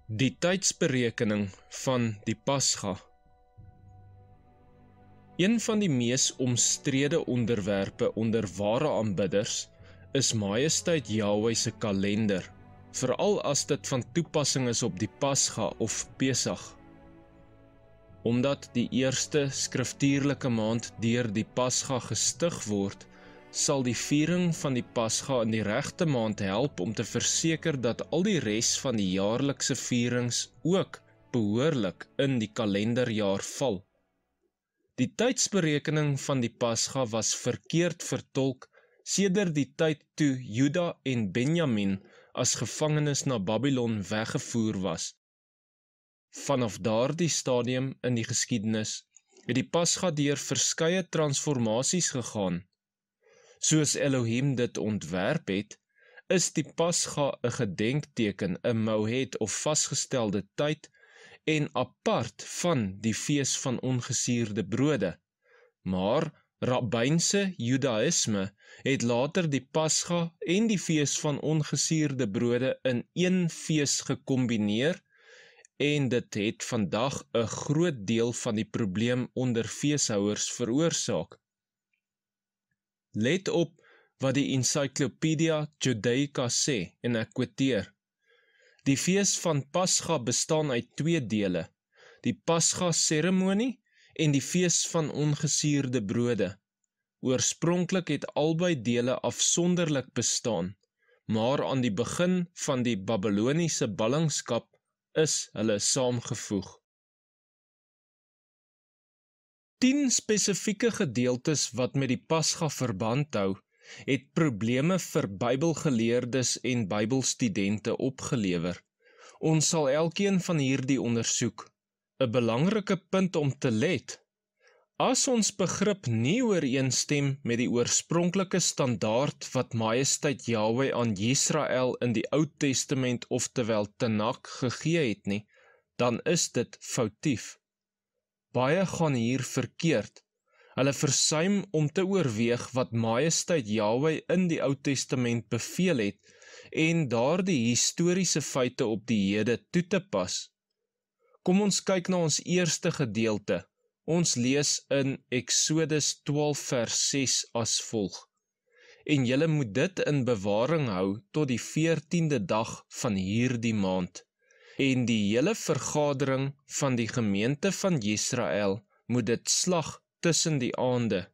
Die tydsberekening van die Pasga. Een van die mees omstrede onderwerpe onder ware aanbidders is Majesteit Jahwe se kalender, veral as dit van toepassing is op die Pasga of Pesach. Omdat die eerste skriftuurlike maand deur die Pasga gestig word, sal die viering van die Pasga in die regte maand help om te verseker dat al die res van die jaarlikse vierings ook behoorlik in die kalenderjaar val. Die tydsberekening van die Pasga was verkeerd vertolk sedert die tyd toe Juda en Benjamin as gevangenes na Babylon weggevoer was. Vanaf daardie stadium in die geskiedenis het die Pasga deur verskeie transformasies gegaan. Soos Elohim dit ontwerp het, is die Pasga 'n gedenkteken, 'n mouhet of vasgestelde tyd en apart van die fees van ongesuurde brode. Maar rabbynse Judaïsme het later die Pasga en die fees van ongesuurde brode in een fees gekombineer en dit het vandag 'n groot deel van die probleem onder feeshouers veroorsaak. Let op wat die Encyclopedia Judaica sê, en ek quoteer. Die fees van Pasga bestaan uit 2 dele, die Pasga-seremonie en die fees van ongesuurde brode. Oorspronklik het albei dele afsonderlik bestaan, maar aan die begin van die Babyloniese ballingskap is hulle saamgevoeg. 10 spesifieke gedeeltes wat met die Pasga verband hou, het probleme vir Bybelgeleerdes en Bybelstudente opgelewer. Ons sal elkeen van hierdie ondersoek. 'n belangrike punt om te let. As ons begrip nie ooreenstem met die oorspronklike standaard wat Majesteit Jahwe aan Israel in die Ou Testament oftewel Tanakh gegee het nie, dan is dit foutief. Baie gaan hier verkeerd. Hulle versuim om te oorweeg wat Majesteit Jahwe in die Ou Testament beveel het en daardie historiese feite op die hede toe te pas. Kom ons kyk na ons eerste gedeelte. Ons lees in Exodus 12 vers 6 as volg. En julle moet dit in bewaring hou tot die 14de dag van hierdie maand. En die hele vergadering van die gemeente van Israel moet dit slag tussen die aande.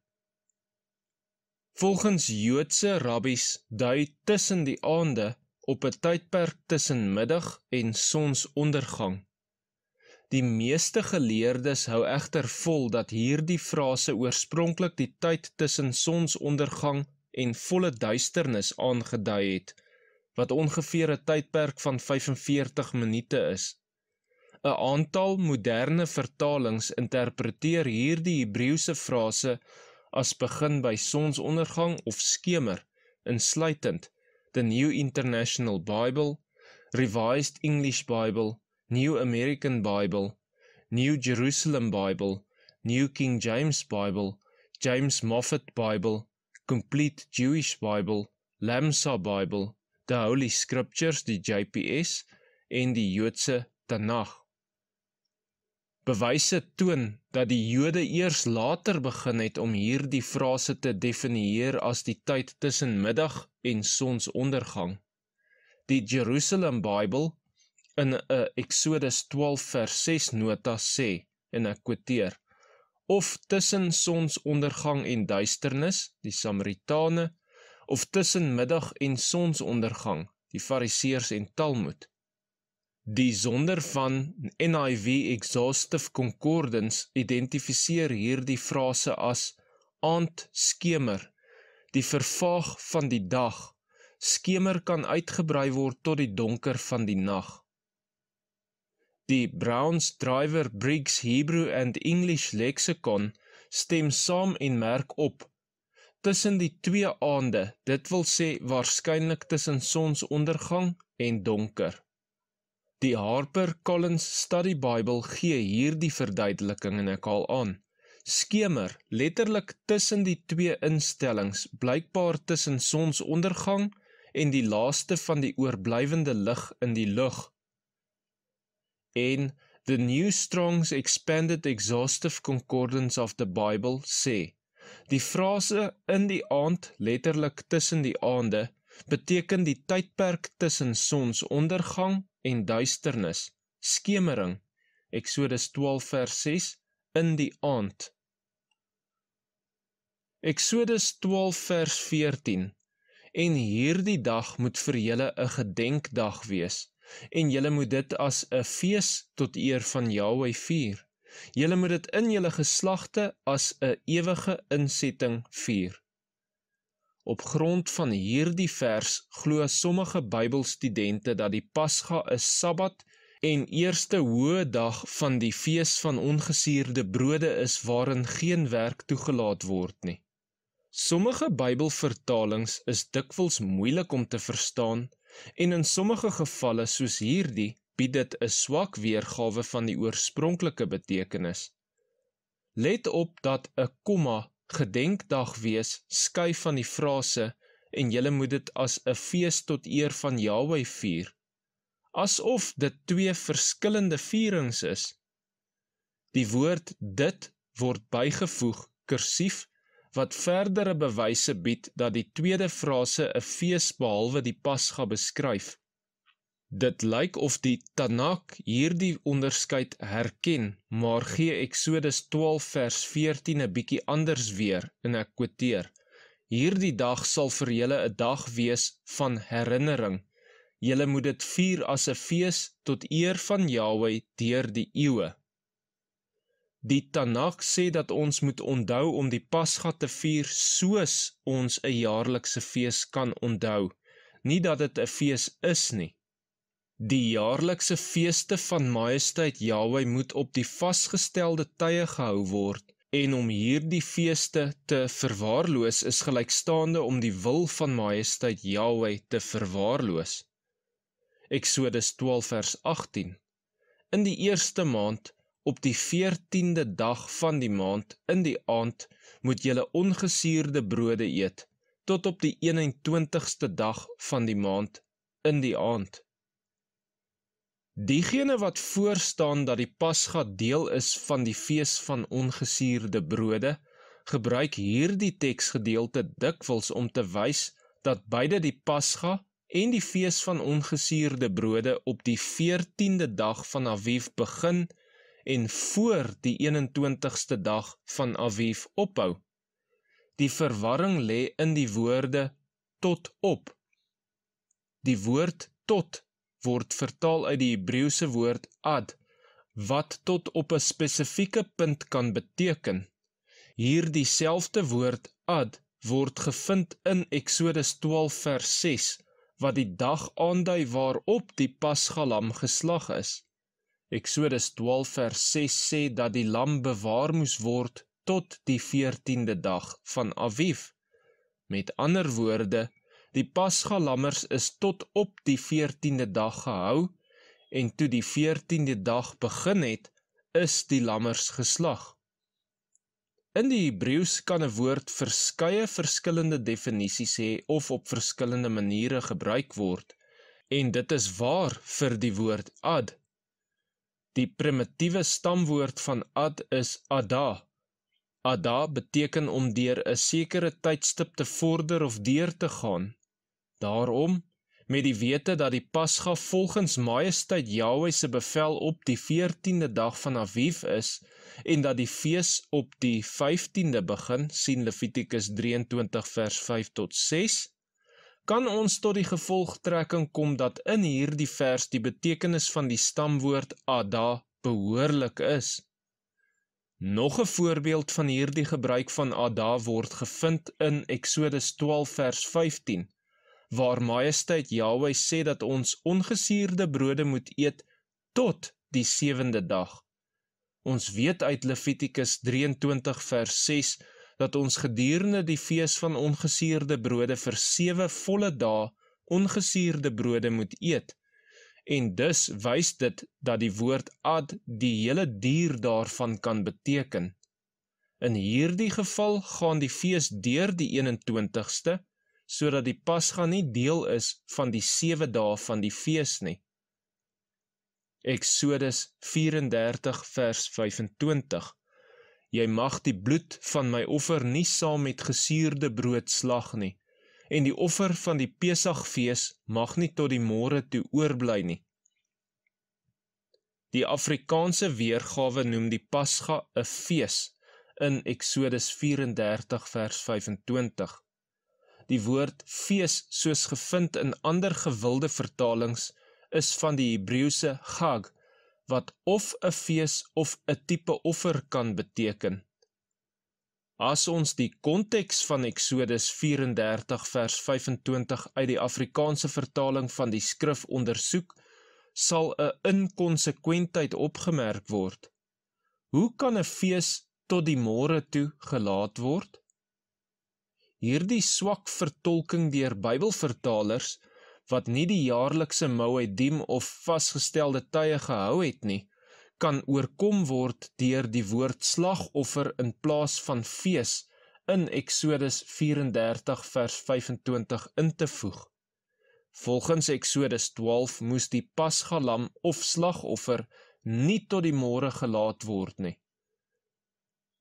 Volgens Joodse rabbies dui tussen die aande op 'n tydperk tussen middag en sonsondergang. Die meeste geleerdes hou egter vol dat hierdie frase oorspronklik die tyd tussen sonsondergang en volle duisternis aangedui het, wat ongeveer 'n tydperk van 45 minute is. 'n Aantal moderne vertalings interpreteer hierdie Hebreëse frase as begin by sonsondergang of skemer, insluitend the New International Bible, Revised English Bible, New American Bible, New Jerusalem Bible, New King James Bible, James Moffat Bible, Complete Jewish Bible, Lamsa Bible, The Holy Scriptures, die JPS, en die Joodse Tanakh. Bewyse toon dat die Jode eers later begin het om hierdie frase te definieer as die tyd tussen middag en sonsondergang. Die Jerusalem Bible in 'n Exodus 12 vers 6 nota sê, en ek quoteer, of tussen sonsondergang en duisternis, die Samaritane, of tussen middag en sonsondergang, die Fariseërs en Talmud. Die sonder van NIV Exhaustive Concordance identifiseer hierdie frase as aand-skemer, die vervaag van die dag. Skemer kan uitgebrei word tot die donker van die nag. Die Browns Driver Briggs Hebrew and English Lexicon stem saam en merk op, tussen die 2 aande, dit wil sê waarskynlik tussen sonsondergang en donker. Die Harper Collins Study Bible gee hierdie verduideliking en ek haal aan. Skemer, letterlik tussen die 2 instellings, blykbaar tussen sonsondergang en die laaste van die oorblywende lig in die lug. en The New Strong's Expanded Exhaustive Concordance of the Bible sê, die frase in die aand, letterlik tussen die aande, beteken die tydperk tussen sonsondergang en duisternis, skemering, Exodus 12 vers 6, in die aand. Exodus 12 vers 14, en hierdie dag moet vir julle 'n gedenkdag wees, en julle moet dit as 'n fees tot eer van Jahwe vier. Julle moet dit in julle geslagte as 'n ewige insetting vier. Op grond van hierdie vers glo sommige Bybelstudente dat die Pasga 'n Sabbat en eerste hoë dag van die fees van ongesuurde brode is waarin geen werk toegelaat word nie. Sommige Bybelvertalings is dikwels moeilik om te verstaan en in sommige gevalle soos hierdie bied dit 'n swak weergawe van die oorspronklike betekenis. Let op dat 'n komma gedenkdag wees skei van die frase en julle moet dit as 'n fees tot eer van Jahwe vier, asof dit twee verskillende vierings is. Die woord dit word bygevoeg kursief wat verdere bewyse bied dat die tweede frase 'n fees behalwe die Pasga beskryf. Dit lyk of die Tanakh hierdie onderskeid herken, maar gee Exodus 12 vers 14 'n bietjie anders weer, en ek quoteer, hierdie dag sal vir julle 'n dag wees van herinnering. Julle moet dit vier as 'n fees tot eer van Jahwe deur die eeue. Die Tanakh sê dat ons moet onthou om die Pasga te vier soos ons 'n jaarlikse fees kan onthou, nie dat dit 'n fees is nie. Die jaarlikse feeste van Majesteit Jahwe moet op die vasgestelde tye gehou word, en om hierdie feeste te verwaarloos is gelykstaande om die wil van Majesteit Jahwe te verwaarloos. Exodus 12 vers 18. In die eerste maand, op die 14de dag van die maand, in die aand, moet julle ongesuurde brode eet, tot op die 21ste dag van die maand, in die aand. Diegene wat voorstaan dat die Pasga deel is van die fees van ongesuurde brode, gebruik hierdie teksgedeelte dikwels om te wys dat beide die Pasga en die fees van ongesuurde brode op die 14de dag van Aviv begin en voor die 21ste dag van Aviv ophou. Die verwarring lê in die woorde tot op. Die woord tot word vertaal uit die Hebreëse woord ad, wat tot op 'n spesifieke punt kan beteken. Hier dieselfde woord ad word gevind in Exodus 12 vers 6, wat die dag aandui waarop die Pasgalam geslag is. Exodus 12 vers 6 sê dat die lam bewaar moes word tot die 14de dag van Aviv. Met ander woorde, die Pasgalammers is tot op die 14de dag gehou, en toe die 14de dag begin het, is die lammers geslag. In die Hebreëus kan 'n woord verskeie verskillende definisies hê of op verskillende maniere gebruik word, en dit is waar vir die woord ad. Die primitiewe stamwoord van ad is ada. Ada beteken om deur 'n sekere tydstip te vorder of deur te gaan. Daarom, met die wete dat die Pasga volgens Majesteit Jahwe se bevel op die 14de dag van Aviv is, en dat die fees op die 15de begin, sien Levitikus 23 vers 5 tot 6, kan ons tot die gevolgtrekking kom dat in hierdie vers die betekenis van die stamwoord ada behoorlik is. Nog 'n voorbeeld van hierdie gebruik van ada word gevind in Exodus 12 vers 15, waar Majesteit Jahwe sê dat ons ongesuurde brode moet eet tot die 7de dag. Ons weet uit Levitikus 23 vers 6 dat ons gedurende die fees van ongesuurde brode vir 7 volle dae ongesuurde brode moet eet, en dus wys dit dat die woord ad die hele duur daarvan kan beteken. In hierdie geval gaan die fees deur die 21ste, sodat die Pasga nie deel is van die 7 dae van die fees nie. Eksodus 34 vers 25. Jy mag die bloed van my offer nie saam met gesuurde brood slag nie, en die offer van die Pesachfees mag nie tot die môre toe oorbly nie. Die Afrikaanse weergawe noem die Pasga 'n fees in Eksodus 34 vers 25. Die woord fees soos gevind in ander gewilde vertalings is van die Hebreëse Chag, wat of 'n fees of 'n tipe offer kan beteken. As ons die konteks van Eksodus 34 vers 25 uit die Afrikaanse vertaling van die skrif ondersoek, sal 'n inkonsekwentheid opgemerk word. Hoe kan 'n fees tot die môre toe gelaat word? Hierdie swak vertolking deur Bybelvertalers, wat nie die jaarlikse Moedim of vasgestelde tye gehou het nie, kan oorkom word deur die woord slagoffer in plaas van fees in Eksodus 34 vers 25 in te voeg. Volgens Eksodus 12 moes die pasgalam of slagoffer nie tot die môre gelaat word nie.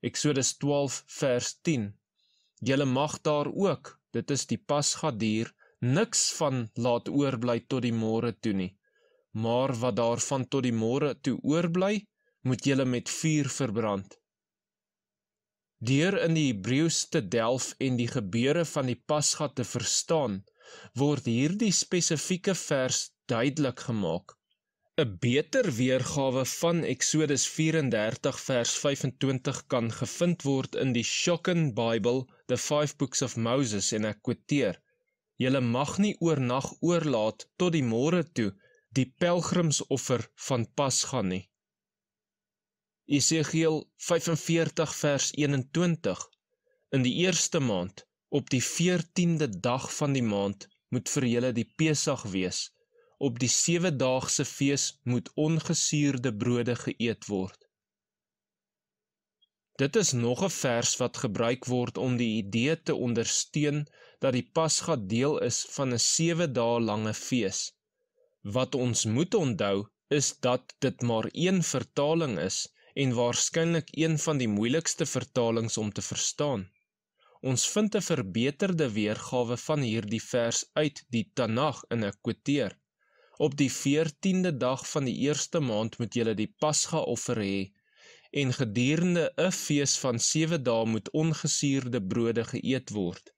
Eksodus 12 vers 10. Julle mag daar ook, dit is die pasgadier, niks van laat oorbly tot die môre toe nie, maar wat daarvan tot die môre toe oorbly, moet julle met vuur verbrand. Deur in die Hebreëus te delf en die gebeure van die Pasga te verstaan, word hierdie spesifieke vers duidelik gemaak. 'n beter weergawe van Eksodus 34 vers 25 kan gevind word in die Schocken Bible, The 5 Books of Moses, en ek quoteer: Julle mag nie oornag oorlaat tot die môre toe die pelgrimsoffer van Pasga nie. Esegiel 45 vers 21. In die eerste maand, op die 14de dag van die maand, moet vir julle die Pesach wees. Op die 7-daagse fees moet ongesuurde brode geëet word. Dit is nog 'n vers wat gebruik word om die idee te ondersteun dat die Pasga deel is van 'n 7 dae lange fees. Wat ons moet onthou is dat dit maar een vertaling is en waarskynlik een van die moeilikste vertalings om te verstaan. Ons vind 'n verbeterde weergawe van hierdie vers uit die Tanakh in 'n quoteer. Op die 14de dag van die eerste maand moet julle die Pasga offer hê, en gedurende 'n fees van 7 dae moet ongesuurde brode geëet word.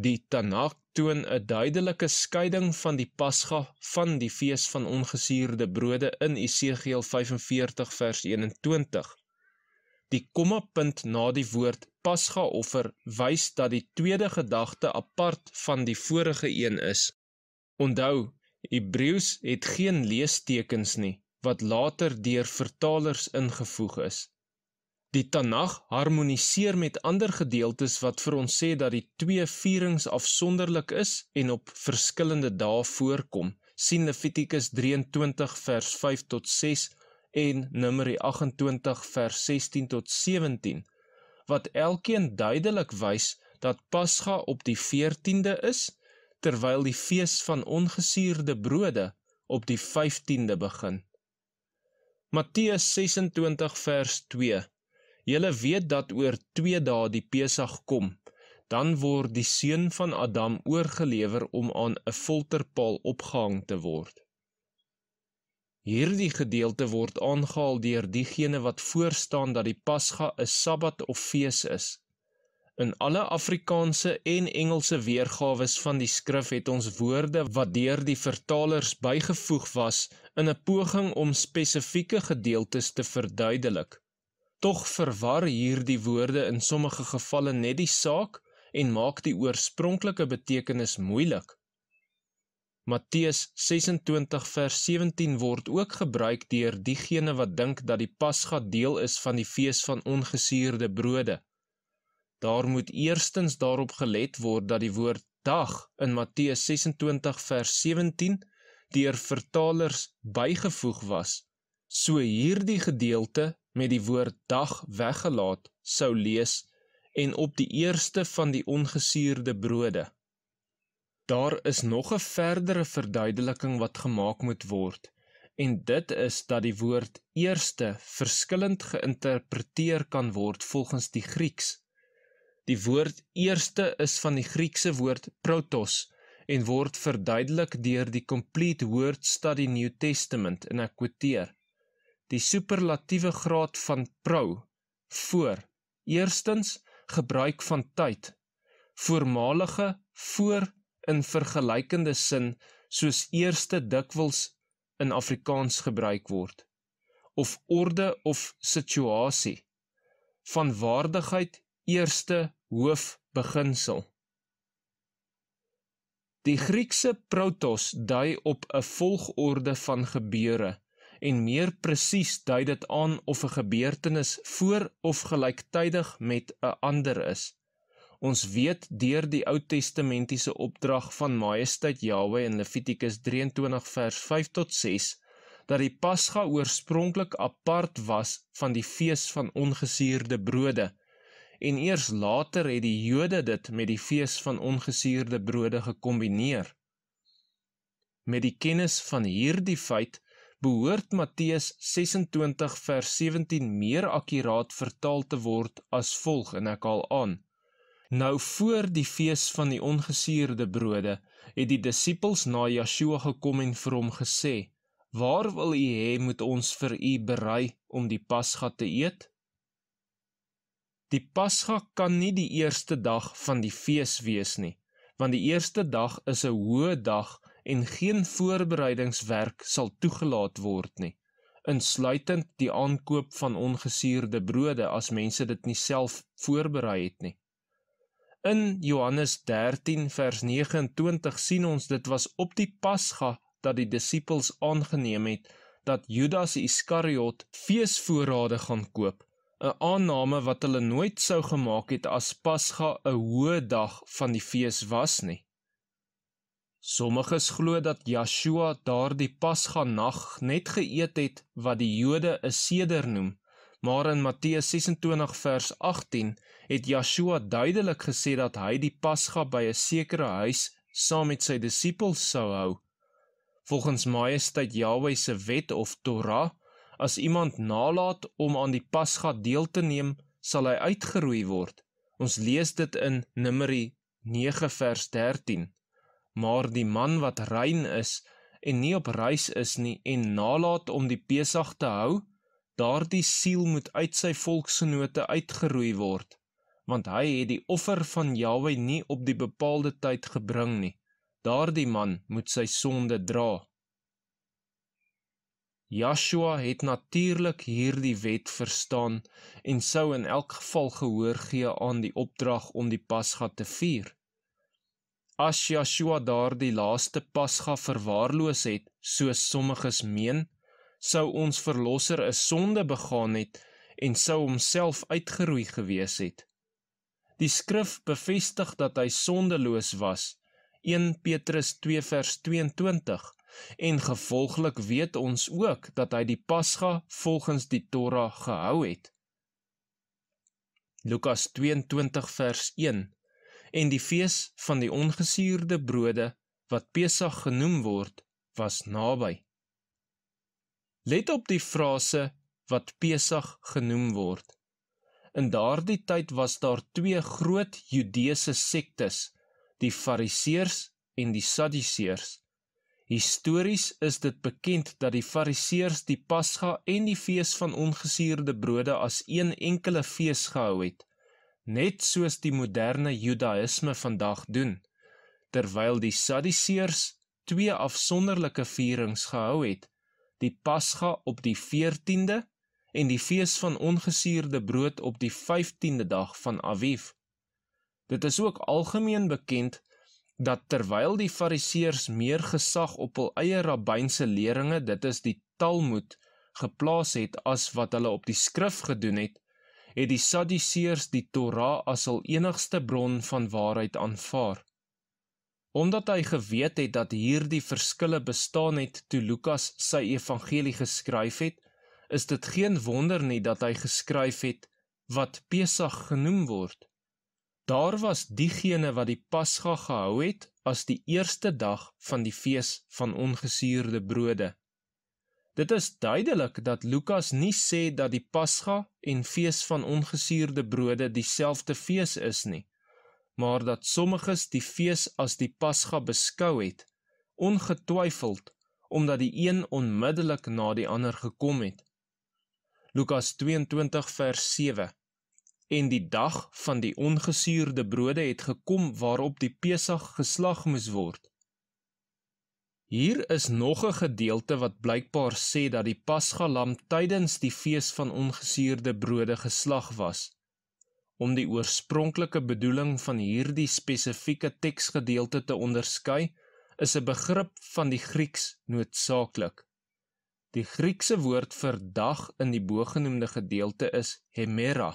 Die Tanakh toon 'n duidelike skeiding van die Pasga van die fees van ongesuurde brode in Esegiel 45 vers 21. Die kommapunt na die woord Pasga-offer wys dat die tweede gedagte apart van die vorige een is. Onthou, Hebreëus het geen leestekens nie, wat later deur vertalers ingevoeg is. Die Tanakh harmoniseer met ander gedeeltes wat vir ons sê dat die twee vierings afsonderlik is en op verskillende dae voorkom. Sien Levitikus 23 vers 5 tot 6 en Numeri 28 vers 16 tot 17, wat elkeen duidelik wys dat Pasga op die 14de is, terwyl die fees van ongesuurde brode op die 15de begin. Matteus 26 vers 2. Julle weet dat oor 2 dae die Pesach kom, dan word die seun van Adam oorgelewer om aan 'n folterpaal opgehang te word. Hierdie gedeelte word aangehaal deur diegene wat voorstaan dat die Pasga 'n Sabbat of fees is. In alle Afrikaanse en Engelse weergawes van die skrif het ons woorde wat deur die vertalers bygevoeg was in 'n poging om spesifieke gedeeltes te verduidelik. Tog verwar hierdie woorde in sommige gevalle net die saak en maak die oorspronklike betekenis moeilik. Matteus 26 vers 17 word ook gebruik deur diegene wat dink dat die Pasga deel is van die fees van ongesuurde brode. Daar moet eerstens daarop gelet word dat die woord dag in Matteus 26 vers 17 deur vertalers bygevoeg was, so hierdie gedeelte met die woord dag weggelaat sou lees en op die eerste van die ongesuurde brode. Daar is nog 'n verdere verduideliking wat gemaak moet word, en dit is dat die woord eerste verskillend geïnterpreteer kan word volgens die Grieks. Die woord eerste is van die Griekse woord protos en word verduidelik deur die Complete Word Study New Testament, en ek quoteer: die superlatiewe graad van pro, voor, eerstens gebruik van tyd, voormalige, voor in vergelykende sin soos eerste dikwels in Afrikaans gebruik word, of orde of situasie, van waardigheid, eerste hoofbeginsel. Die Griekse protos dui op 'n volgorde van gebeure, en meer presies dui dit aan of 'n gebeurtenis voor of gelyktydig met 'n ander is. Ons weet deur die Oud-testamentiese opdrag van Majesteit Jahwe in Levitikus 23 vers 5 tot 6, dat die Pasga oorspronklik apart was van die fees van ongesuurde brode, en eers later het die Jode dit met die fees van ongesuurde brode gekombineer. Met die kennis van hierdie feit behoort Matteus 26 vers 17 meer akkuraat vertaal te word as volg, en ek haal aan: Nou voor die fees van die ongesuurde brode, het die disippels na Yeshua gekom en vir hom gesê: Waar wil u hê moet ons vir u berei om die Pasga te eet? Die Pasga kan nie die eerste dag van die fees wees nie, want die eerste dag is 'n hoë dag en geen voorbereidingswerk sal toegelaat word nie, insluitend die aankoop van ongesuurde brode as mense dit nie self voorberei het nie. In Johannes 13 vers 29 sien ons dit was op die Pasga dat die disippels aangeneem het dat Judas Iskariot feesvoorrade gaan koop, 'n aanname wat hulle nooit sou gemaak het as Pasga 'n hoë dag van die fees was nie. Sommiges glo dat Yeshua daardie Pasga nag net geëet het wat die Jode 'n seder noem, maar in Matteus 26 vers 18 het Yeshua duidelik gesê dat hy die Pasga by 'n sekere huis saam met sy disippels sou hou. Volgens Majesteit Jahwe se wet of Torah, as iemand nalat om aan die Pasga deel te neem, sal hy uitgeroei word. Ons lees dit in Numeri 9 vers 13. Maar die man wat rein is en nie op reis is nie en nalat om die Pesach te hou, daardie siel moet uit sy volksgenote uitgeroei word, want hy het die offer van Jahwe nie op die bepaalde tyd gebring nie. Daardie man moet sy sonde dra. Yeshua het natuurlik hierdie wet verstaan en sou in elk geval gehoor gee aan die opdrag om die Pasga te vier. As Yeshua daardie laaste Pasga verwaarloos het, soos sommiges meen, sou ons verlosser 'n sonde begaan het en sou homself uitgeroei gewees het. Die skrif bevestig dat hy sondeloos was, 1 Petrus 2 vers 22, en gevolglik weet ons ook dat hy die Pasga volgens die Torah gehou het. Lukas 22 vers 1, en die fees van die ongesuurde brode, wat Pesach genoem word, was naby. Let op die frase, wat Pesach genoem word. In daardie tyd was daar twee groot Judeese sektes, die Fariseërs en die Sadduseërs. Histories is dit bekend dat die Fariseërs die Pasga en die fees van ongesuurde brode as een enkele fees gehou het, net soos die moderne Judaïsme vandag doen, terwyl die Sadduseërs twee afsonderlike vierings gehou het, die Pasga op die 14de en die fees van ongesuurde brood op die 15de dag van Aviv. Dit is ook algemeen bekend dat terwyl die Fariseërs meer gesag op hul eie rabbynse leringe, dit is die Talmud, geplaas het as wat hulle op die skrif gedoen het, het die Sadduseërs die Torah as hul enigste bron van waarheid aanvaar. Omdat hy geweet het dat hierdie verskille bestaan het toe Lukas sy evangelie geskryf het, is dit geen wonder nie dat hy geskryf het wat Pesach genoem word. Daar was diegene wat die Pasga gehou het as die eerste dag van die fees van ongesuurde brode. Dit is duidelik dat Lukas nie sê dat die Pasga en fees van ongesuurde brode dieselfde fees is nie, maar dat sommiges die fees as die Pasga beskou het, ongetwyfeld omdat die een onmiddellik na die ander gekom het. Lukas 22 vers 7. En die dag van die ongesuurde brode het gekom waarop die Pesach geslag moes word. Hier is nog 'n gedeelte wat blykbaar sê dat die Pasgalam tydens die fees van ongesuurde brode geslag was. Om die oorspronklike bedoeling van hierdie spesifieke teksgedeelte te onderskei, is 'n begrip van die Grieks noodsaaklik. Die Griekse woord vir dag in die bogenoemde gedeelte is hemera.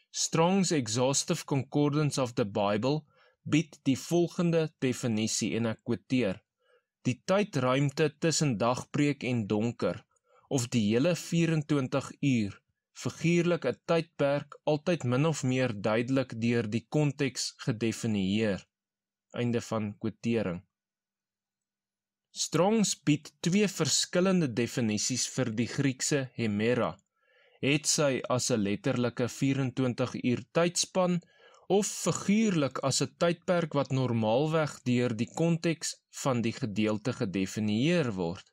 Strong's Exhaustive Concordance of the Bible bied die volgende definisie en ek quoteer: die tydruimte tussen dagbreek en donker, of die hele 24 uur, figuurlik 'n tydperk altyd min of meer duidelik deur die konteks gedefinieer. Einde van quotering. Strong's bied twee verskillende definisies vir die Griekse hemera, het sy as 'n letterlike 24 uur tydspan, of figuurlik as 'n tydperk wat normaalweg deur die konteks van die gedeelte gedefinieer word.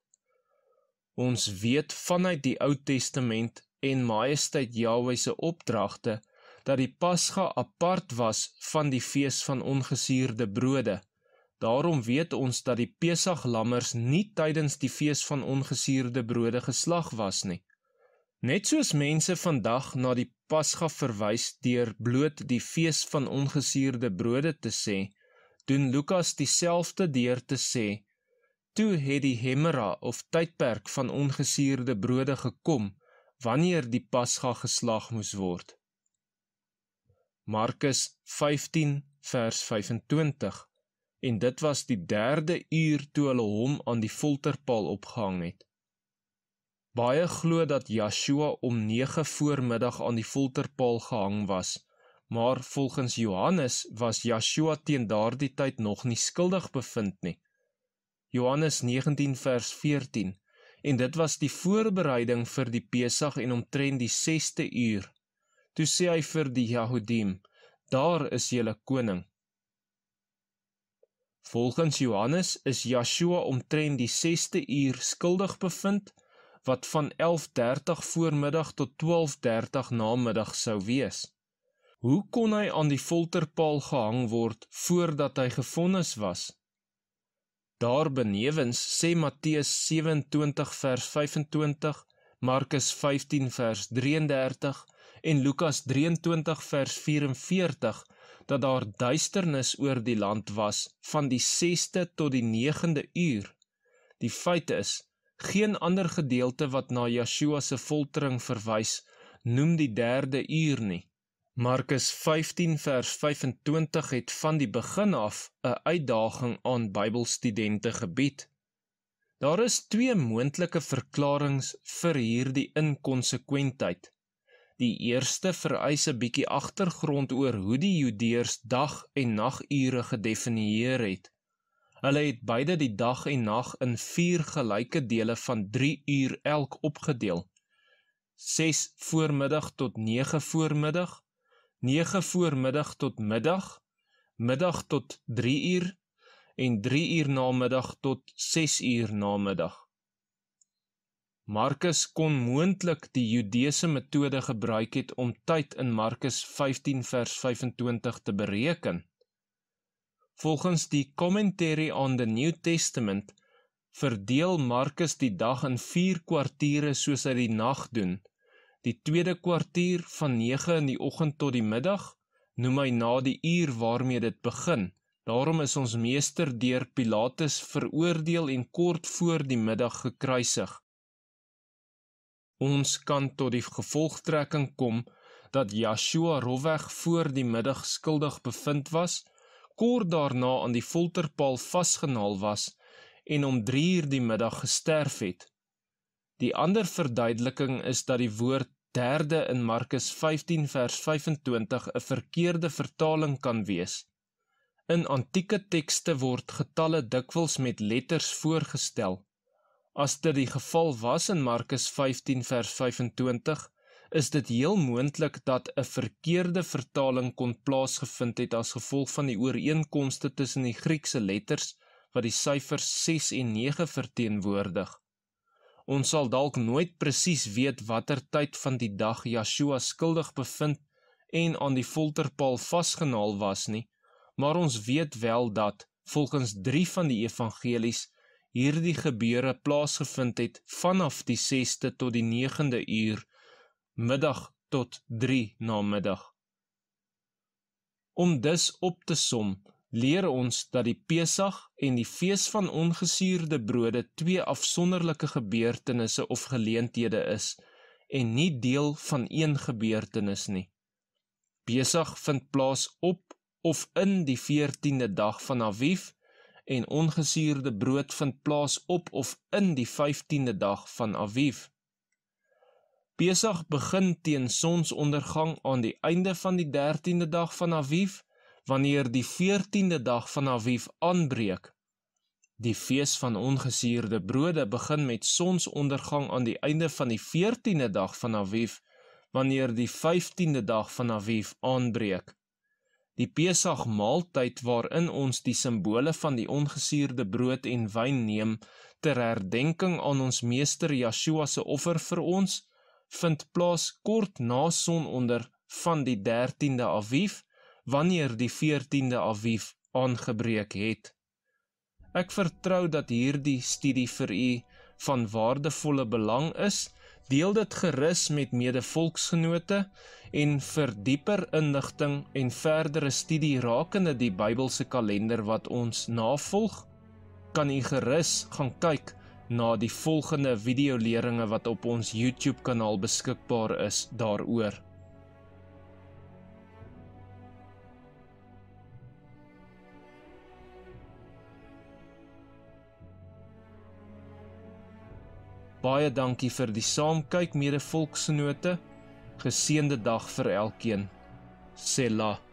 Ons weet vanuit die Ou Testament en Majesteit Jahwe se opdragte dat die Pasga apart was van die fees van ongesuurde brode. Daarom weet ons dat die Pesach-lammers nie tydens die fees van ongesuurde brode geslag was nie. Net soos mense vandag na die Pasga verwys deur bloot die fees van ongesuurde brode te sê, doen Lukas dieselfde deur te sê, toe het die hemera of tydperk van ongesuurde brode gekom, wanneer die Pasga geslag moes word. Markus 15 vers 25. En dit was die 3de uur toe hulle hom aan die folterpaal opgehang het. Baie glo dat Joshua om 9 voormiddag aan die folterpaal gehang was, maar volgens Johannes was Joshua teen daardie tyd nog nie skuldig bevind nie. Johannes 19 vers 14, en dit was die voorbereiding vir die Pesach en omtrent die 6de uur. Toe sê hy vir die Jahudim, daar is julle koning. Volgens Johannes is Joshua omtrent die 6de uur skuldig bevind, wat van 11:30 voormiddag tot 12:30 namiddag sou wees. Hoe kon hy aan die folterpaal gehang word voordat hy gevonnis was? Daarbenewens sê Matteus 27 vers 25, Markus 15 vers 33 en Lukas 23 vers 44 dat daar duisternis oor die land was van die 6de tot die 9de uur. Die feit is, geen ander gedeelte wat na Joshua se foltering verwys, noem die 3de uur nie. Markus 15 vers 25 het van die begin af 'n uitdaging aan Bybelstudente gebied. Daar is twee moontlike verklaringe vir hierdie inkonsekwentheid. Die eerste vereis 'n bietjie agtergrond oor hoe die Judeërs dag- en nagure gedefinieer het. Hulle het beide die dag en nag in 4 gelyke dele van 3 uur elk opgedeel. 6 voormiddag tot 9 voormiddag, 9 voormiddag tot middag, middag tot 3 uur en 3 uur namiddag tot 6 uur namiddag. Markus kon moontlik die Judeese metode gebruik het om tyd in Markus 15 vers 25 te bereken. Volgens die Commentary on the New Testament verdeel Markus die dag in 4 kwartiere soos hy die nag doen. Die tweede kwartier van 9 in die oggend tot die middag noem hy na die uur waarmee dit begin. Daarom is ons meester deur Pilatus veroordeel en kort voor die middag gekruisig. Ons kan tot die gevolgtrekking kom dat Joshua rofweg voor die middag skuldig bevind was, kort daarna aan die folterpaal vasgenaal was en om 3 uur die middag gesterf het. Die ander verduideliking is dat die woord derde in Markus 15 vers 25 'n verkeerde vertaling kan wees. In antieke tekste word getalle dikwels met letters voorgestel. As dit die geval was in Markus 15 vers 25, is dit heel moontlik dat 'n verkeerde vertaling kon plaasgevind het as gevolg van die ooreenkomste tussen die Griekse letters wat die syfers 6 en 9 verteenwoordig. Ons sal dalk nooit presies weet watter tyd van die dag Yeshua skuldig bevind en aan die folterpaal vasgenaal was nie, maar ons weet wel dat, volgens 3 van die evangelies, hierdie gebeure plaasgevind het vanaf die 6de tot die 9de uur, middag tot 3 namiddag. Om dus op te som, leer ons dat die Pesach en die fees van ongesuurde brode 2 afsonderlike gebeurtenisse of geleenthede is, en nie deel van een gebeurtenis nie. Pesach vind plaas op of in die 14de dag van Aviv, en ongesuurde brood vind plaas op of in die 15de dag van Aviv. Pesach begin teen sonsondergang aan die einde van die 13de dag van Aviv, wanneer die 14de dag van Aviv aanbreek. Die fees van ongesuurde brode begin met sonsondergang aan die einde van die 14de dag van Aviv, wanneer die 15de dag van Aviv aanbreek. Die Pesach maaltyd waarin ons die simbole van die ongesuurde brood en wyn neem, ter herdenking aan ons meester Yeshua se offer vir ons, vind plaas kort na sononder van die 13de Aviv, wanneer die 14de Aviv aangebreek het. Ek vertrou dat hierdie studie vir u van waardevolle belang is. Deel dit gerus met medevolksgenote en vir dieper inligting en verdere studie rakende die Bybelse kalender wat ons navolg, kan u gerus gaan kyk na die volgende videoleringe wat op ons YouTube kanaal beskikbaar is daaroor. Baie dankie vir die saamkyk, medevolksgenote. Geseënde dag vir elkeen. Selah.